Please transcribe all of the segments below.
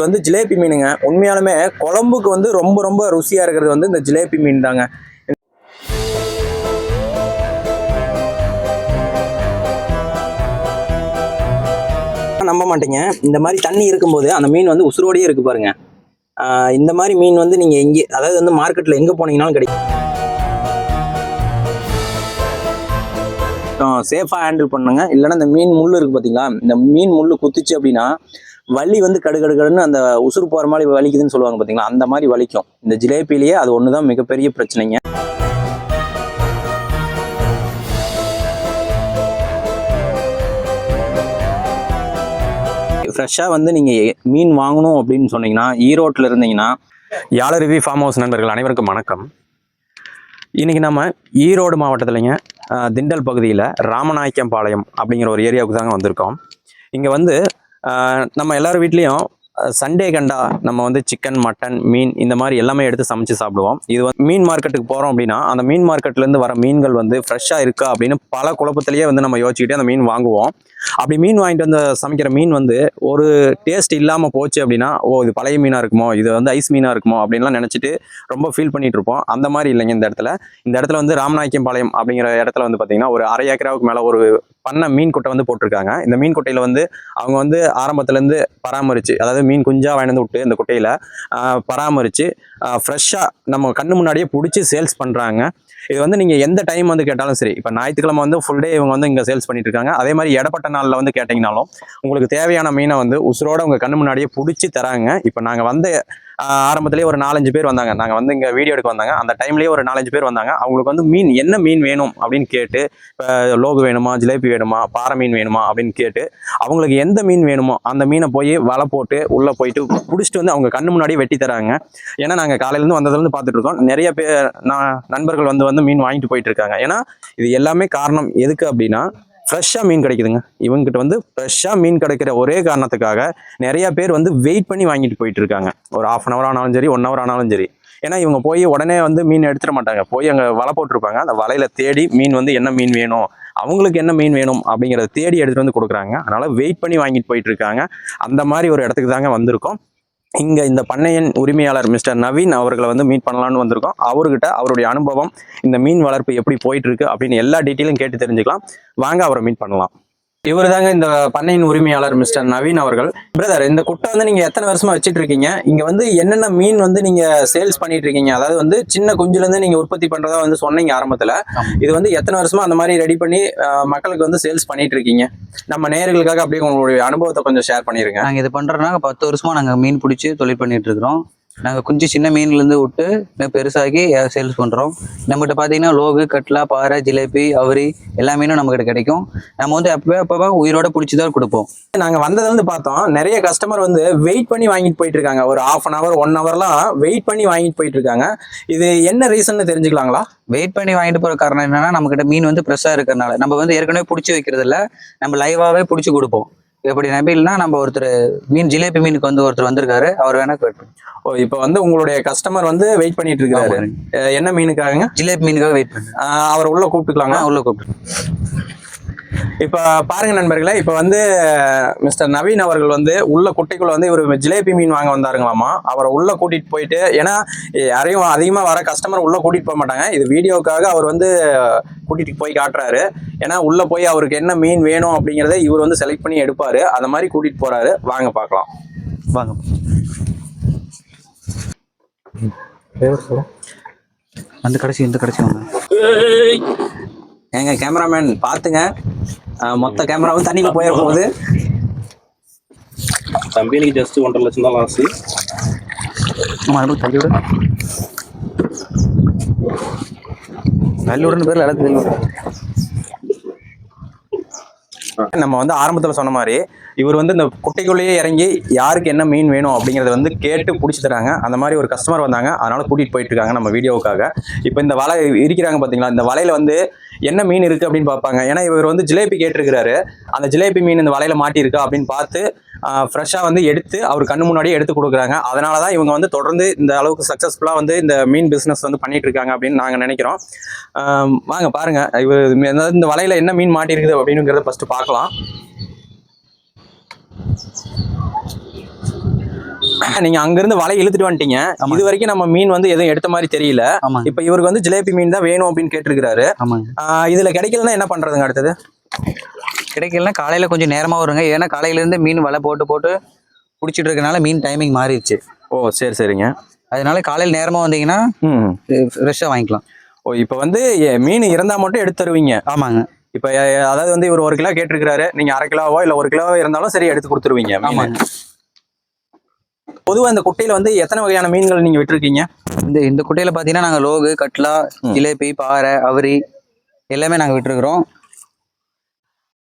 வந்து ஜிலேபி மீனுங்க. உண்மையாலுமே குழம்புக்கு வந்து ரொம்ப ரொம்ப ருசியா இருக்கிறது வந்து இந்த ஜிலேபி மீன் தாங்க. நம்ப மாட்டீங்க, இந்த மாதிரி தண்ணி இருக்கும்போது அந்த மீன் வந்து உசுரோடையே இருக்கு பாருங்க. இந்த மாதிரி மீன் வந்து நீங்க எங்கே, அதாவது வந்து மார்க்கெட்ல எங்க போனீங்கன்னாலும் கிடைக்கும். சேஃபா ஹேண்டில் பண்ணுங்க. இல்லைன்னா இந்த மீன் முள் இருக்கு பார்த்தீங்களா, இந்த மீன் முள் குத்துச்சு அப்படின்னா வலி வந்து கடுகடுன்னு அந்த உசுறு போகிற மாதிரி வலிக்குதுன்னு சொல்லுவாங்க பார்த்தீங்களா, அந்த மாதிரி வலிக்கும். இந்த ஜிலேபிலேயே அது ஒன்று தான் மிகப்பெரிய பிரச்சனைங்க. ஃப்ரெஷ்ஷாக வந்து நீங்கள் மீன் வாங்கணும் அப்படின்னு சொன்னீங்கன்னா, ஈரோட்டில் இருந்தீங்கன்னா, யாழருவி ஃபார்ம் ஹவுஸ் நண்பர்கள் அனைவருக்கும் வணக்கம். இன்றைக்கி நம்ம ஈரோடு மாவட்டத்தில்ங்க, திண்டல் பகுதியில் ராமநாயக்கம்பாளையம் அப்படிங்கிற ஒரு ஏரியாவுக்கு தாங்க வந்திருக்கோம். இங்கே வந்து நம்ம எல்லார் வீட்லேயும் சண்டே கண்டா நம்ம வந்து சிக்கன், மட்டன், மீன் இந்த மாதிரி எல்லாமே எடுத்து சமைச்சு சாப்பிடுவோம். இது வந்து மீன் மார்க்கெட்டுக்கு போகிறோம் அப்படின்னா அந்த மீன் மார்க்கெட்லேருந்து வர மீன்கள் வந்து ஃப்ரெஷ்ஷாக இருக்கா அப்படின்னு பல குழப்பத்திலேயே வந்து நம்ம யோசிச்சுக்கிட்டே அந்த மீன் வாங்குவோம். அப்படி மீன் வாங்கிட்டு வந்து சமைக்கிற மீன் வந்து ஒரு டேஸ்ட் இல்லாமல் போச்சு அப்படின்னா, இது பழைய மீனாக இருக்குமோ, இது வந்து ஐஸ் மீனாக இருக்குமோ அப்படின்லாம் நினச்சிட்டு ரொம்ப ஃபீல் பண்ணிட்டு இருப்போம். அந்த மாதிரி இல்லைங்க. இந்த இடத்துல வந்து ராமநாயக்கம்பாளையம் அப்படிங்கிற இடத்துல வந்து பார்த்தீங்கன்னா ஒரு 1/2 ஏக்கராவுக்கு மேலே ஒரு பண்ண மீன் குட்டை வந்து போட்டிருக்காங்க. இந்த மீன் குட்டையில் வந்து அவங்க வந்து ஆரம்பத்துலேருந்து பராமரித்து, அதாவது மீன் குஞ்சா வாங்கிட்டு விட்டு இந்த குட்டையில் பராமரித்து ஃப்ரெஷ்ஷாக நம்ம கண்ணு முன்னாடியே பிடிச்சி சேல்ஸ் பண்ணுறாங்க. இது வந்து நீங்கள் எந்த டைம் வந்து கேட்டாலும் சரி, இப்போ ஞாயிற்றுக்கிழமை வந்து ஃபுல் டே இவங்க வந்து இங்கே சேல்ஸ் பண்ணிட்டு இருக்காங்க. அதே மாதிரி இடப்பட்ட நாளில் வந்து கேட்டிங்கனாலும் உங்களுக்கு தேவையான மீனை வந்து உசுரோட உங்கள் கண்ணு முன்னாடியே பிடிச்சி தராங்க. இப்போ நாங்கள் வந்து ஆரம்பத்திலேயே ஒரு 4-5 பேர் வந்தாங்க. நாங்கள் வந்து இங்கே வீடியோ எடுக்க வந்தாங்க. அந்த டைம்லேயே ஒரு 4-5 பேர் வந்தாங்க. அவங்களுக்கு வந்து மீன் என்ன மீன் வேணும் அப்படின்னு கேட்டு, இப்போ லோகு வேணுமா, ஜிலேபி வேணுமா, பாறை மீன் வேணுமா அப்படின்னு கேட்டு அவங்களுக்கு எந்த மீன் வேணுமோ அந்த மீனை போய் வலை போட்டு உள்ளே போயிட்டு பிடிச்சிட்டு வந்து அவங்க கண்ணு முன்னாடியே வெட்டி தராங்க. ஏன்னா நாங்கள் காலையிலேருந்து வந்ததுலேருந்து பார்த்துட்டு இருக்கோம். நிறைய பேர் நண்பர்கள் வந்து மீன் வாங்கிட்டு போயிட்டு இருக்காங்க. ஏன்னா இது எல்லாமே காரணம் எதுக்கு அப்படின்னா, ஃப்ரெஷ்ஷாக மீன் கிடைக்குதுங்க. இவங்ககிட்ட வந்து ஃப்ரெஷ்ஷாக மீன் கிடைக்கிற ஒரே காரணத்துக்காக நிறைய பேர் வந்து வெயிட் பண்ணி வாங்கிட்டு போயிட்டு இருக்காங்க. ஒரு 1/2 hour ஆனாலும் சரி, 1 hour ஆனாலும் சரி. ஏன்னா இவங்க போய் உடனே வந்து மீன் எடுத்துட மாட்டாங்க. போய் அங்கே வலை போட்டிருப்பாங்க. அந்த வலையில தேடி மீன் வந்து என்ன மீன் வேணும், அவங்களுக்கு என்ன மீன் வேணும் அப்படிங்கிறத தேடி எடுத்துகிட்டு வந்து கொடுக்குறாங்க. அதனால் வெயிட் பண்ணி வாங்கிட்டு போயிட்டு இருக்காங்க. அந்த மாதிரி ஒரு இடத்துக்கு தாங்க வந்திருக்கோம். இங்கே இந்த பண்ணையின் உரிமையாளர் மிஸ்டர் நவீன் அவர்களை வந்து மீட் பண்ணலான்னு வந்திருக்கோம். அவர்கிட்ட அவருடைய அனுபவம், இந்த மீன் வளர்ப்பு எப்படி போயிட்டு இருக்கு அப்படின்னு எல்லா டீட்டெயிலும் கேட்டு தெரிஞ்சுக்கலாம். வாங்க அவரை மீட் பண்ணலாம். இவர் தாங்க இந்த பண்ணையின் உரிமையாளர் மிஸ்டர் நவீன் அவர்கள். பிரதர், இந்த குட்டை வந்து நீங்க எத்தனை வருஷமா வச்சுட்டு இருக்கீங்க? இங்க வந்து என்னென்ன மீன் வந்து நீங்க சேல்ஸ் பண்ணிட்டு இருக்கீங்க? அதாவது வந்து சின்ன குஞ்சுல இருந்து நீங்க உற்பத்தி பண்றதா வந்து சொன்னீங்க ஆரம்பத்துல. இது வந்து எத்தனை வருஷமா அந்த மாதிரி ரெடி பண்ணி மக்களுக்கு வந்து சேல்ஸ் பண்ணிட்டு இருக்கீங்க? நம்ம நேயர்களுக்காக அப்படியே உங்களுடைய அனுபவத்தை கொஞ்சம் ஷேர் பண்ணிருங்க. நாங்க இது பண்றோம்னா 10 வருஷமா நாங்க மீன் பிடிச்சி தொழில் பண்ணிட்டு இருக்கிறோம். நாங்கள் கொஞ்சம் சின்ன மீன்லேருந்து விட்டு பெருசாகி சேல்ஸ் பண்ணுறோம். நம்மகிட்ட பார்த்தீங்கன்னா லோகு, கட்லா, பாறை, ஜிலேபி, அவரி எல்லா மீனும் நம்மகிட்ட கிடைக்கும். நம்ம வந்து அப்போ உயிரோட பிடிச்சி தான் கொடுப்போம். நாங்கள் வந்ததுலேருந்து பார்த்தோம், நிறைய கஸ்டமர் வந்து வெயிட் பண்ணி வாங்கிட்டு போயிட்டு இருக்காங்க. ஒரு 1/2 hour 1 hourலாம் வெயிட் பண்ணி வாங்கிட்டு போயிட்டு இருக்காங்க. இது என்ன ரீசன் தெரிஞ்சுக்கலாங்களா? வெயிட் பண்ணி வாங்கிட்டு போகிற காரணம் என்னன்னா, நம்மகிட்ட மீன் வந்து ஃப்ரெஷ்ஷாக இருக்கிறனால. நம்ம வந்து ஏற்கனவே பிடிச்சி வைக்கிறது இல்லை, நம்ம லைவாகவே பிடிச்சி கொடுப்போம். எப்படி நம்பில்னா, நம்ம ஒருத்தர் மீன் ஜிலேபி மீனுக்கு வந்து ஒருத்தர் வந்திருக்காரு, அவர் வேணா கேட்போம். இப்போ வந்து உங்களுடைய கஸ்டமர் வந்து வெயிட் பண்ணிட்டு இருக்காரு. என்ன மீனுக்காகங்க? ஜிலேபி மீனுக்காக வெயிட் பண்ணு. அவர் உள்ள கூப்பிட்டுக்கலாங்க? உள்ள கூப்பிட்டு. இப்போ பாருங்க நண்பர்களே, இப்போ வந்து மிஸ்டர் நவீன் அவர்கள் வந்து உள்ள குட்டைக்குள்ள வந்து இவர் ஜிலேபி மீன் வாங்க வந்தாருங்களாமா. அவரை உள்ள கூட்டிட்டு போயிட்டு, ஏன்னா யாரையும் அதிகமாக வர கஸ்டமர் உள்ள கூட்டிட்டு போக மாட்டாங்க. இது வீடியோக்காக அவர் வந்து கூட்டிட்டு போய் காட்டுறாரு. ஏன்னா உள்ள போய் அவருக்கு என்ன மீன் வேணும் அப்படிங்கிறத இவர் வந்து செலக்ட் பண்ணி எடுப்பாரு. அந்த மாதிரி கூட்டிட்டு போறாரு. வாங்க பார்க்கலாம். வாங்க. அந்த கடைசி இந்த கடைசி வாங்க. எங்க கேமராமேன் பார்த்துங்க, மொத்த கேமராவும் தண்ணியில் போயிட போகுது. தம்பிக்கு ஜஸ்ட் 1.5 லட்சம் தான் லாஸ். தள்ளி விட நல்லுடன் பேர்ல எல்லாத்தையும் நம்ம வந்து ஆரம்பத்தில் சொன்ன மாதிரி இவர் வந்து இந்த குட்டைக்குள்ளேயே இறங்கி யாருக்கு என்ன மீன் வேணும் அப்படிங்கிறத வந்து கேட்டு பிடிச்சி தராங்க. அந்த மாதிரி ஒரு கஸ்டமர் வந்தாங்க, அதனால கூட்டிகிட்டு போயிட்டு இருக்காங்க நம்ம வீடியோவுக்காக. இப்போ இந்த வலை இருக்கிறாங்க பார்த்தீங்களா, இந்த வலையில் வந்து என்ன மீன் இருக்குது அப்படின்னு பார்ப்பாங்க. ஏன்னா இவர் வந்து ஜிலேபி கேட்டிருக்கிறாரு. அந்த ஜிலேபி மீன் இந்த வலையில் மாட்டியிருக்கா அப்படின்னு பார்த்து ஃப்ரெஷ்ஷாக வந்து எடுத்து அவர் கண்ணு முன்னாடியே எடுத்து கொடுக்குறாங்க. அதனால தான் இவங்க வந்து தொடர்ந்து இந்த அளவுக்கு சக்ஸஸ்ஃபுல்லாக வந்து இந்த மீன் பிஸ்னஸ் வந்து பண்ணிட்டு இருக்காங்க அப்படின்னு நாங்கள் நினைக்கிறோம். வாங்க பாருங்க, இவர் இந்த வலையில் என்ன மீன் மாட்டியிருக்குது அப்படிங்கிறத ஃபஸ்ட்டு பார்க்கலாம். நீங்க அங்கிருந்து வலை இழுத்துட்டு வந்துட்டீங்க. ஆமாங்க. இது வரைக்கும் நம்ம மீன் வந்து எதுவும் எடுத்த மாதிரி தெரியல. ஆமாங்க இப்ப இவருக்கு வந்து ஜிலேபி மீன் தான் வேணும் அப்படின்னு கேட்டிருக்காரு. ஆமாங்க. இதுல கிடைக்கலன்னா என்ன பண்றதுங்க அடுத்தது? கிடைக்கலன்னா காலையில கொஞ்சம் நேரமா வருங்க. ஏன்னா காலையில இருந்து மீன் வலை போட்டு போட்டு பிடிச்சிட்டு இருக்கனால மீன் டைமிங் மாறிடுச்சு. ஓ சரி சரிங்க. அதனால காலையில் நேரமா வந்தீங்கன்னா ஃப்ரெஷ்ஷாக வாங்கிக்கலாம். ஓ இப்போ வந்து மீன் இருந்தா மட்டும் எடுத்து தருவீங்க? ஆமாங்க. இப்போ அதாவது வந்து இவர் 1 கிலோ கேட்டிருக்கிறாரு, நீங்க 1/2 கிலோவோ இல்ல 1 கிலோ இருந்தாலும் சரி எடுத்து கொடுத்துருவீங்க. ஆமாங்க. பொதுவா இந்த குட்டையில வந்து எத்தனை வகையான மீன்கள் நீங்க விட்டுருக்கீங்க? இந்த குட்டையில பாத்தீங்கன்னா நாங்க லோகு, கட்லா, ஜிலேபி, பாறை, அவரி எல்லாமே நாங்க விட்டுருக்குறோம்.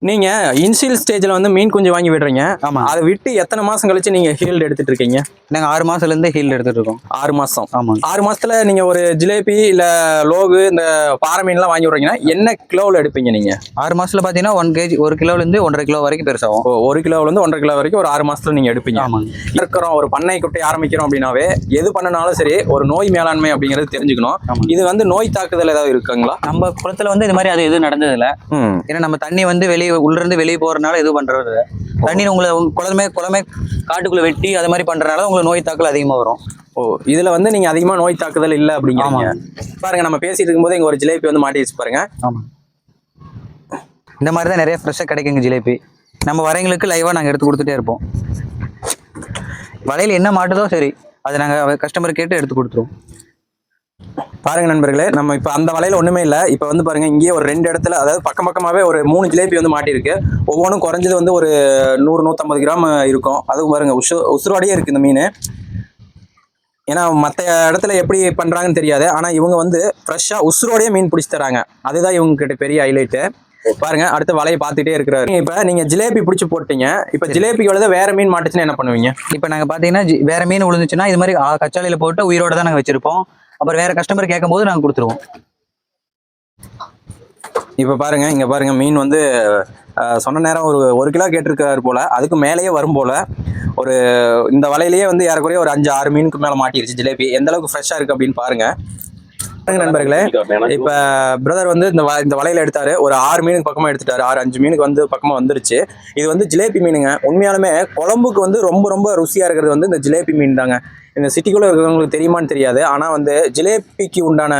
நீங்க இனிஷியல் ஸ்டேஜ்ல வந்து மீன் குஞ்சு வாங்கி விடுறீங்க. ஆமா. அதை விட்டு எத்தனை மாசம் கழிச்சு நீங்க ஹீல்டு எடுத்துட்டு இருக்கீங்க? நாங்க 6 மாசத்துல இருந்து ஹீல்டு எடுத்துட்டு இருக்கோம். 6 மாசம். ஆமா. 6 மாசத்துல நீங்க ஒரு ஜிலேபி இல்ல லோகு இந்த பாறை மீன் எல்லாம் வாங்கி விடுறீங்கன்னா என்ன கிலோவில் எடுப்பீங்க நீங்க? 6 மாசத்துல பாத்தீங்கன்னா 1 kg 1 கிலோல இருந்து 1.5 கிலோ வரைக்கும் பெருசாகும். 1 கிலோல இருந்து 1.5 கிலோ வரைக்கும் ஒரு 6 மாசத்துல நீங்க எடுப்பீங்க. ஆமாங்க. இருக்கிறோம் ஒரு பண்ணை குட்டை ஆரம்பிக்கிறோம் அப்படின்னாவே எது பண்ணனாலும் சரி ஒரு நோய் மேலாண்மை அப்படிங்கிறது தெரிஞ்சுக்கணும். ஆமாங்க. இது வந்து நோய் தாக்குதல் ஏதாவது இருக்குங்களா? நம்ம குளத்துல வந்து இது மாதிரி அது எதுவும் நடந்தது இல்ல. ஏன்னா நம்ம தண்ணி வந்து உள்ள இருந்து வெளியே போறதுனால எதுவும் பண்றது இல்ல. தண்ணி குளமே காட்டுக்குள்ள வெட்டி அது மாதிரி பண்றதுனால உங்களுக்கு நோய் தாக்கல் அதிகமா வரும். ஓ இதுல வந்து நீங்க அதிகமா நோய் தாக்குதல் இல்ல அப்படிங்கிறீங்க. பாருங்க நம்ம பேசிட்டு இருக்கும்போது இங்க ஒரு ஜிலேபி வந்து மாட்டிடுச்சு பாருங்க. ஆமா. இந்த மாதிரி தான் நிறைய ஃப்ரெஷ்ஷாக கிடைக்குங்க ஜிலேபி. நம்ம வரவங்களுக்கு லைவா நாங்க எடுத்து கொடுத்துட்டே இருப்போம். வலையில என்ன மாட்டுதோ சரி அதை நாங்க கஸ்டமர் கேட்டு எடுத்து கொடுத்துருவோம். பாருங்க நண்பர்களே, நம்ம இப்ப அந்த வலையில ஒண்ணுமே இல்ல. இப்ப வந்து பாருங்க இங்கேயே ஒரு 2 இடத்துல, அதாவது பக்கம் பக்கமாவே ஒரு 3 ஜிலேபி வந்து மாட்டிருக்கு. ஒவ்வொன்றும் குறைஞ்சது வந்து ஒரு 100-150 கிராம் இருக்கும். அதுவும் பாருங்க உசுரோடையே இருக்கு இந்த மீன். ஏன்னா மற்ற இடத்துல எப்படி பண்றாங்கன்னு தெரியாது, ஆனா இவங்க வந்து ஃப்ரெஷ்ஷா உசுரோடையே மீன் பிடிச்சி தராங்க. அதுதான் இவங்க கிட்ட பெரிய ஹைலைட்டு. பாருங்க அடுத்த வலையை பார்த்துட்டே இருக்கிறாரு. இப்ப நீங்க ஜிலேபி பிடிச்சி போட்டீங்க. இப்ப ஜிலேபி விழுத வேற மீன் மாட்டுச்சுன்னா என்ன பண்ணுவீங்க? இப்ப நாங்க பாத்தீங்கன்னா வேற மீன் விழுந்துச்சுன்னா இது மாதிரி கச்சாலையில போட்டு உயிரோட தான் நாங்க வச்சிருப்போம். அப்புறம் வேற கஸ்டமர் கேட்கும் போது நாங்க கொடுத்துருவோம். இப்ப பாருங்க இங்க பாருங்க மீன் வந்து சொன்ன நேரம் ஒரு 1 கிலோ கேட்டிருக்காரு போல, அதுக்கு மேலேயே வரும் போல. ஒரு இந்த வலையிலேயே வந்து ஏறக்குறைய ஒரு 5-6 மீனுக்கு மேல மாட்டிருச்சு ஜிலேபி. எந்த அளவுக்கு ஃப்ரெஷ்ஷா இருக்கு அப்படின்னு பாருங்க நண்பர்களே. இப்ப பிரதர் வந்து இந்த வலையில எடுத்தாரு, ஒரு 6 மீனுக்கு பக்கமா எடுத்துட்டாரு. 5 மீனுக்கு வந்து பக்கமா வந்துருச்சு. இது வந்து ஜிலேபி மீனுங்க. உண்மையாலுமே குழம்புக்கு வந்து ரொம்ப ரொம்ப ருசியா இருக்கிறது வந்து இந்த ஜிலேபி மீன் தாங்க. இந்த சிட்டிக்குள்ள இருக்கிறவங்களுக்கு தெரியுமான்னு தெரியாது, ஆனா வந்து ஜிலேபிக்கு உண்டான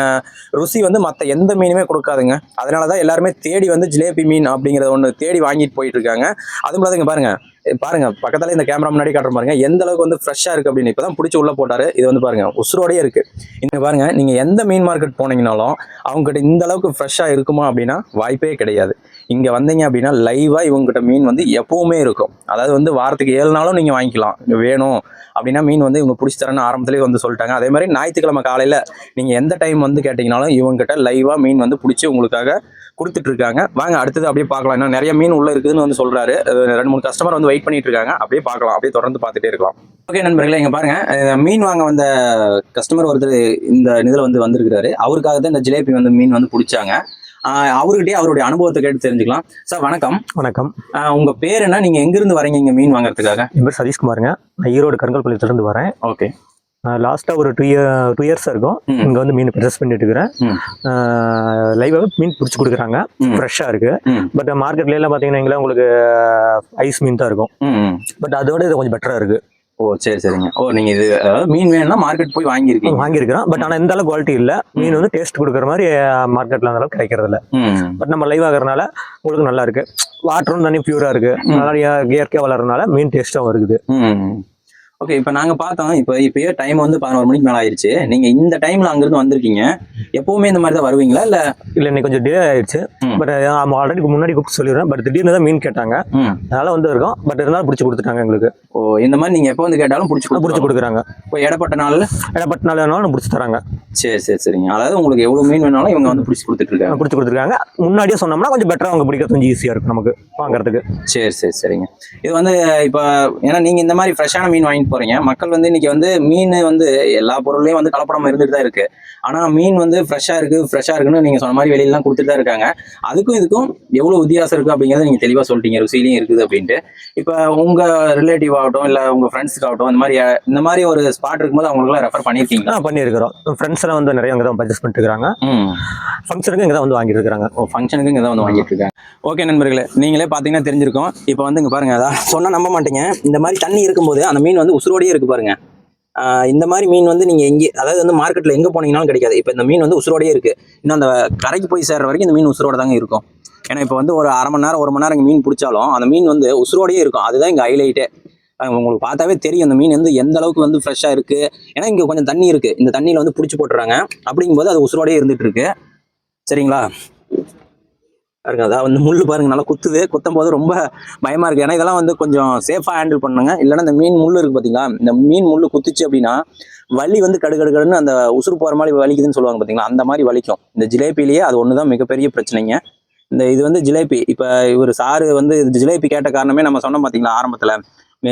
ருசி வந்து மற்ற எந்த மீனுமே கொடுக்காதுங்க. அதனாலதான் எல்லாருமே தேடி வந்து ஜிலேபி மீன் அப்படிங்கறத ஒண்ணு தேடி வாங்கிட்டு போயிட்டு இருக்காங்க. அதுவும் இல்லாத பாருங்க பக்கத்துல இந்த கேமரா முன்னாடி காட்டுற பாருங்க எந்த அளவுக்கு வந்து ஃப்ரெஷ்ஷா இருக்கு அப்படின்னு. இப்பதான் பிடிச்சி உள்ள போட்டாரு. இது வந்து பாருங்க உசுரோடயே இருக்கு. இங்க பாருங்க நீங்க எந்த மீன் மார்க்கெட் போனீங்கனாலும் அவங்க கிட்ட இந்த அளவுக்கு ஃப்ரெஷ்ஷா இருக்குமா அப்படின்னா வாய்ப்பே கிடையாது. இங்க வந்தீங்க அப்படின்னா லைவா இவங்க கிட்ட மீன் வந்து எப்பவுமே இருக்கும். அதாவது வந்து வாரத்துக்கு 7 நாளும் நீங்க வாங்கிக்கலாம். வேணும் அப்படின்னா மீன் வந்து இவங்க பிடிச்சி தரேன்னு ஆரம்பத்திலேயே வந்து சொல்லிட்டாங்க. அதே மாதிரி ஞாயிற்றுக்கிழமை காலையில நீங்க எந்த டைம் வந்து கேட்டீங்கனாலும் இவங்க கிட்ட லைவா மீன் வந்து பிடிச்சி உங்களுக்காக கொடுத்துட்டு இருக்காங்க. வாங்க அடுத்தது அப்படியே பார்க்கலாம். இன்னும் நிறைய மீன் உள்ள இருக்குதுன்னு வந்து சொல்றாரு. 2-3 கஸ்டமர் வந்து வெயிட் பண்ணிட்டு இருக்காங்க. அப்படியே பார்க்கலாம், அப்படியே தொடர்ந்து பார்த்துட்டே இருக்கலாம். ஓகே நண்பர்களே, இங்க பாருங்க மீன் வாங்க வந்த கஸ்டமர் ஒருத்தர் இந்த இதுல வந்து வந்திருக்கிறாரு. அவருக்காக தான் இந்த ஜிலேபி வந்து மீன் வந்து பிடிச்சாங்க. அவர்கிட்டயே அவருடைய அனுபவத்தை கேட்டு தெரிஞ்சுக்கலாம். சார் வணக்கம். வணக்கம். உங்க பேர் என்ன, நீங்க எங்க இருந்து வரீங்க இங்க மீன் வாங்குறதுக்காக? என் பேர் சதீஷ்குமாருங்க. நான் ஈரோடு கருங்கல்பாளையத்துல இருந்து வரேன். ஓகே. லாஸ்டா ஒரு 2 இயர்ஸா இருக்கும் இங்க வந்து மீன் ப்ரொசஸ் பண்ணிட்டு இருக்கிறேன். லைவாவே மீன் பிடிச்சி கொடுக்குறாங்க. ஃப்ரெஷ்ஷா இருக்கு. பட் மார்க்கெட்ல எல்லாம் பாத்தீங்கன்னா உங்களுக்கு ஐஸ் மீன் தான் இருக்கும். பட் அதோட இது கொஞ்சம் பெட்டரா இருக்கு. ஓ சரி சரிங்க. ஓ நீங்க இது மீன் வேணும்னா மார்க்கெட் போய் வாங்கியிருக்கிறோம். பட் ஆனா இந்த அளவுக்கு குவாலிட்டி இல்ல. மீன் வந்து டேஸ்ட் கொடுக்குற மாதிரி மார்க்கெட்ல அந்த அளவுக்கு கிடைக்கிறது இல்ல. பட் நம்ம லைவ் ஆகுறதுனால உங்களுக்கு நல்லா இருக்கு. வாட்டரும் தண்ணி பியூரா இருக்கு. நல்லா இயற்கையா வளர்றதுனால மீன் டேஸ்டாவும் இருக்குது. ஓகே. இப்போ நாங்கள் பார்த்தோம், இப்போயே டைம் வந்து 11 மணிக்கு மேலே ஆயிடுச்சு. நீங்கள் இந்த டைமில் அங்கேருந்து வந்திருக்கீங்க. எப்போவுமே இந்த மாதிரி தான் வருவீங்களா? இல்லை இன்னைக்கு கொஞ்சம் டிலே ஆயிடுச்சு. பட் நம்ம ஆல்ரெடி முன்னாடி கூப்பிட்டு சொல்லிடுறேன். பட் திடீர்னு தான் மீன் கேட்டாங்க. அதனால வந்து இருக்கோம். பட் இருந்தாலும் பிடிச்சி கொடுத்துட்டாங்க எங்களுக்கு. ஓ இந்த மாதிரி நீங்கள் எப்போ வந்து கேட்டாலும் பிடிச்சி கொடுக்குறாங்க. இப்போ இடப்பட்ட நாள் வேணாலும் பிடிச்சி தராங்க. சரி சரிங்க. அதாவது உங்களுக்கு எவ்வளோ மீன் வேணாலும் இவங்க வந்து பிடிச்சி கொடுத்துருக்காங்க. முன்னாடியே சொன்னோம்னா கொஞ்சம் பெட்டராக அவங்க பிடிக்கிறது கொஞ்சம் ஈஸியாக இருக்கும் நமக்கு வாங்குறதுக்கு. சரிங்க. இது வந்து இப்போ ஏன்னா நீங்கள் இந்த மாதிரி ஃப்ரெஷ்ஷான மீன் வாங்கிட்டு போறீங்க. மக்கள் வந்து இன்னைக்கு வந்து மீன் வந்து எல்லா பொருளையும் வந்து கலப்படம் இருந்துட்டு தான் இருக்கு. ஆனா மீன் வந்து ஃப்ரெஷ்ஷா இருக்குன்னு நீங்க சொன்ன மாதிரி வெளியிலாம் கொடுத்துட்டு தான் இருக்காங்க. அதுக்கும் இதுக்கும் எவ்வளவு வித்தியாசம் இருக்கு அப்படிங்கறத நீங்க தெளிவா சொல்லிட்டீங்க. ருசியிலையும் இருக்குது அப்படின்ட்டு. இப்ப உங்க ரிலேட்டிவ் ஆகட்டும் இல்ல உங்க ஃப்ரெண்ட்ஸ்க்கு ஆகட்டும் இந்த மாதிரி ஒரு ஸ்பாட் இருக்கும்போது அவங்களுக்கு ரெஃபர் பண்ணிருக்கீங்களா? பண்ணியிருக்கிறோம். ஃப்ரெண்ட்ஸ் எல்லாம் வந்து நிறைய அங்கே தான் பர்ச்சேஸ் பண்ணிட்டு இருக்காங்க. ஃபங்க்ஷனுக்கு இங்கே தான் வந்து வாங்கிட்டு இருக்காங்க. ஃபங்க்ஷனுக்கு இங்கே தான் வந்து வாங்கிட்டு இருக்காங்க. ஓகே நண்பர்களே, நீங்களே பார்த்தீங்கன்னா தெரிஞ்சிருக்கும். இப்போ வந்து இங்கே பாருங்க, அதான் சொன்னா நம்ப மாட்டீங்க. இந்த மாதிரி தண்ணி இருக்கும்போது அந்த மீன் வந்து உசுரோடையே இருக்கு பாருங்க. இந்த மாதிரி மீன் வந்து நீங்கள் எங்கே அதாவது வந்து மார்க்கெட்டில் எங்கே போனீங்கனாலும் கிடைக்காது. இப்போ இந்த மீன் வந்து உசுரோடையே இருக்குது. இன்னும் அந்த கரைக்கு போய் சேர்ற வரைக்கும் இந்த மீன் உசுரோட தாங்க இருக்கும். ஏன்னா இப்போ வந்து ஒரு அரை மணி நேரம் 1 மணி நேரம் இங்கே மீன் பிடிச்சாலும் அந்த மீன் வந்து உசுரோடையே இருக்கும். அதுதான் இங்கே ஹைலைட்டே. உங்களுக்கு பார்த்தாவே தெரியும் அந்த மீன் வந்து எந்த அளவுக்கு வந்து ஃப்ரெஷ்ஷாக இருக்குது. ஏன்னா இங்கே கொஞ்சம் தண்ணி இருக்குது. இந்த தண்ணியில் வந்து பிடிச்சி போட்டுறாங்க. அப்படிங்கும்போது அது உசுரோடையே இருந்துகிட்டு இருக்கு. சரிங்களா? பாருங்க, அதான் வந்து முள் பாருங்க நல்லா குத்துது. குத்தும் போது ரொம்ப பயமா இருக்கு. ஏன்னா இதெல்லாம் வந்து கொஞ்சம் சேஃபா ஹேண்டில் பண்ணுங்க. இல்லைன்னா இந்த மீன் முள் இருக்கு பாத்தீங்களா, இந்த மீன் முள் குத்துச்சு அப்படின்னா வலி வந்து கடுகடுன்னு அந்த உசுறு போற மாதிரி வலிக்குதுன்னு சொல்லுவாங்க பாத்தீங்களா, அந்த மாதிரி வலிக்கும். இந்த ஜிலேபிலேயே அது ஒண்ணுதான் மிகப்பெரிய பிரச்சனைங்க. இது வந்து ஜிலேபி. இப்ப இவர் சாரு வந்து ஜிலேபி கேட்ட காரணமே நம்ம சொன்னோம் பாத்தீங்களா ஆரம்பத்துல,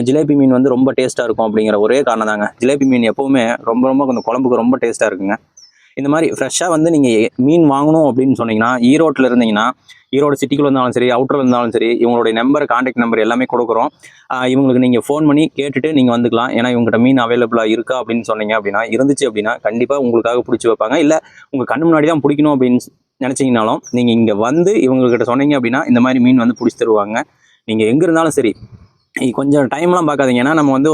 ஜிலேபி மீன் வந்து ரொம்ப டேஸ்டா இருக்கும் அப்படிங்கிற ஒரே காரணம் தாங்க. ஜிலேபி மீன் எப்பவுமே ரொம்ப ரொம்ப கொஞ்சம் குழம்புக்கு ரொம்ப டேஸ்டா இருக்குங்க. இந்த மாதிரி ஃப்ரெஷ்ஷாக வந்து நீங்கள் மீன் வாங்கணும் அப்படின்னு சொன்னீங்கன்னா, ஈரோட்டில் இருந்தீங்கன்னா, ஈரோடு சிட்டிக்குள்ள இருந்தாலும் சரி, அவுட்டரில் இருந்தாலும் சரி, இவங்களுடைய நம்பர், கான்டாக்ட் நம்பர் எல்லாமே கொடுக்குறோம். இவங்களுக்கு நீங்கள் ஃபோன் பண்ணி கேட்டுட்டு நீங்கள் வந்துக்கலாம். ஏன்னா இவங்ககிட்ட மீன் அவைலபிளாக இருக்கா அப்படின்னு சொன்னீங்க அப்படின்னா, இருந்துச்சு அப்படின்னா கண்டிப்பாக உங்களுக்காக பிடிச்சி வைப்பாங்க. இல்லை உங்கள் கண்ணு முன்னாடி தான் பிடிக்கணும் அப்படின்னு நினச்சிங்கனாலும் நீங்கள் இங்கே வந்து இவங்ககிட்ட சொன்னீங்க அப்படின்னா இந்த மாதிரி மீன் வந்து பிடிச்சி தருவாங்க. நீங்கள் எங்கே இருந்தாலும் சரி, கொஞ்சம் டைம்லாம் பார்க்காதீங்க. ஏன்னா நம்ம வந்து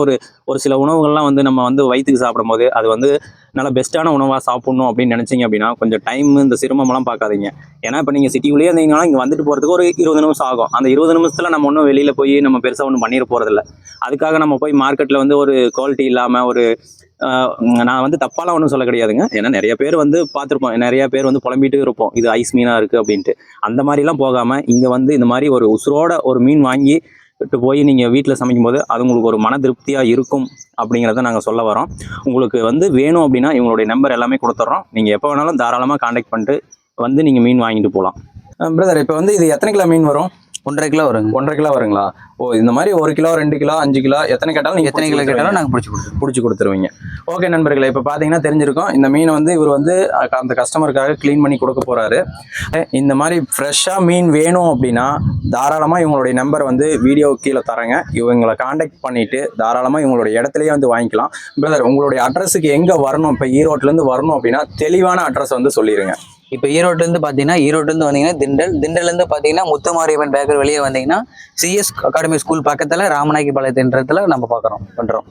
ஒரு சில உணவுகள்லாம் வந்து நம்ம வந்து வயிற்றுக்கு சாப்பிடும் போது அது வந்து நல்லா பெஸ்ட்டான உணவாக சாப்பிட்ணும் அப்படின்னு நினச்சிங்க அப்படின்னா கொஞ்சம் டைம் இந்த சிரமம்லாம் பார்க்காதீங்க. ஏன்னா இப்போ நீங்கள் சிட்டிக்குள்ளேயே இருந்தீங்கன்னா இங்கே வந்துட்டு போகிறதுக்கு ஒரு 20 நிமிஷம் ஆகும். அந்த 20 நிமிஷத்தில் நம்ம ஒன்றும் வெளியில் போய் நம்ம பெருசாக ஒன்றும் பண்ணிட போகிறதில்ல. அதுக்காக நம்ம போய் மார்க்கெட்டில் வந்து ஒரு குவாலிட்டி இல்லாமல் நான் வந்து தப்பாலாம் ஒன்றும் சொல்ல கிடையாதுங்க. ஏன்னா நிறைய பேர் வந்து பார்த்துருப்போம், நிறைய பேர் வந்து புலம்பிட்டு இருப்போம் இது ஐஸ் மீனாக இருக்குது அப்படின்ட்டு. அந்த மாதிரிலாம் போகாமல் இங்கே வந்து இந்த மாதிரி ஒரு உசுரோட ஒரு மீன் வாங்கி விட்டு போய் நீங்கள் வீட்டில் சமைக்கும் போது அது உங்களுக்கு ஒரு மன திருப்தியாக இருக்கும் அப்படிங்கிறத நாங்கள் சொல்ல வரோம். உங்களுக்கு வந்து வேணும் அப்படின்னா இவங்களுடைய நம்பர் எல்லாமே கொடுத்துட்றோம். நீங்கள் எப்போ வேணாலும் தாராளமாக கான்டாக்ட் பண்ணிட்டு வந்து நீங்கள் மீன் வாங்கிட்டு போகலாம். பிரதர், இப்போ வந்து இது எத்தனை கிலோ மீன் வரும்? 1.5 கிலோ வருங்க. 1.5 கிலோ வருங்களா? ஓ, இந்த மாதிரி 1 கிலோ 2 கிலோ 5 கிலோ எத்தனை கேட்டாலும் நீங்கள் எத்தனை கிலோ கேட்டாலும் நாங்கள் பிடிச்சி கொடுத்துருவீங்க. ஓகே நண்பர்களே, இப்போ பார்த்தீங்கன்னா தெரிஞ்சிருக்கும் இந்த மீனை வந்து இவர் வந்து அந்த கஸ்டமருக்காக க்ளீன் பண்ணி கொடுக்க போகிறாரு. இந்த மாதிரி ஃப்ரெஷ்ஷாக மீன் வேணும் அப்படின்னா தாராளமாக இவங்களுடைய நம்பர் வந்து வீடியோ கீழே தரேங்க. இவங்களை காண்டாக்ட் பண்ணிவிட்டு தாராளமாக இவங்களுடைய இடத்துலையே வந்து வாங்கிக்கலாம். பிரதர், உங்களுடைய அட்ரஸுக்கு எங்கே வரணும்? இப்போ ஈரோட்லேருந்து வரணும் அப்படின்னா தெளிவான அட்ரஸ் வந்து சொல்லிடுங்க. இப்போ ஈரோட்லேருந்து பார்த்தீங்கன்னா, ஈரோட்லேருந்து வந்தீங்கன்னா திண்டல்லேருந்து பார்த்தீங்கன்னா முத்துமாரியம்மன் பேக்கர் வெளியே வந்தீங்கன்னா சிஎஸ் அகாடமி ஸ்கூல் பக்கத்தில் ராமநாயக்கி பாளையத்தின்றத்தில் நம்ம பண்ணுறோம்.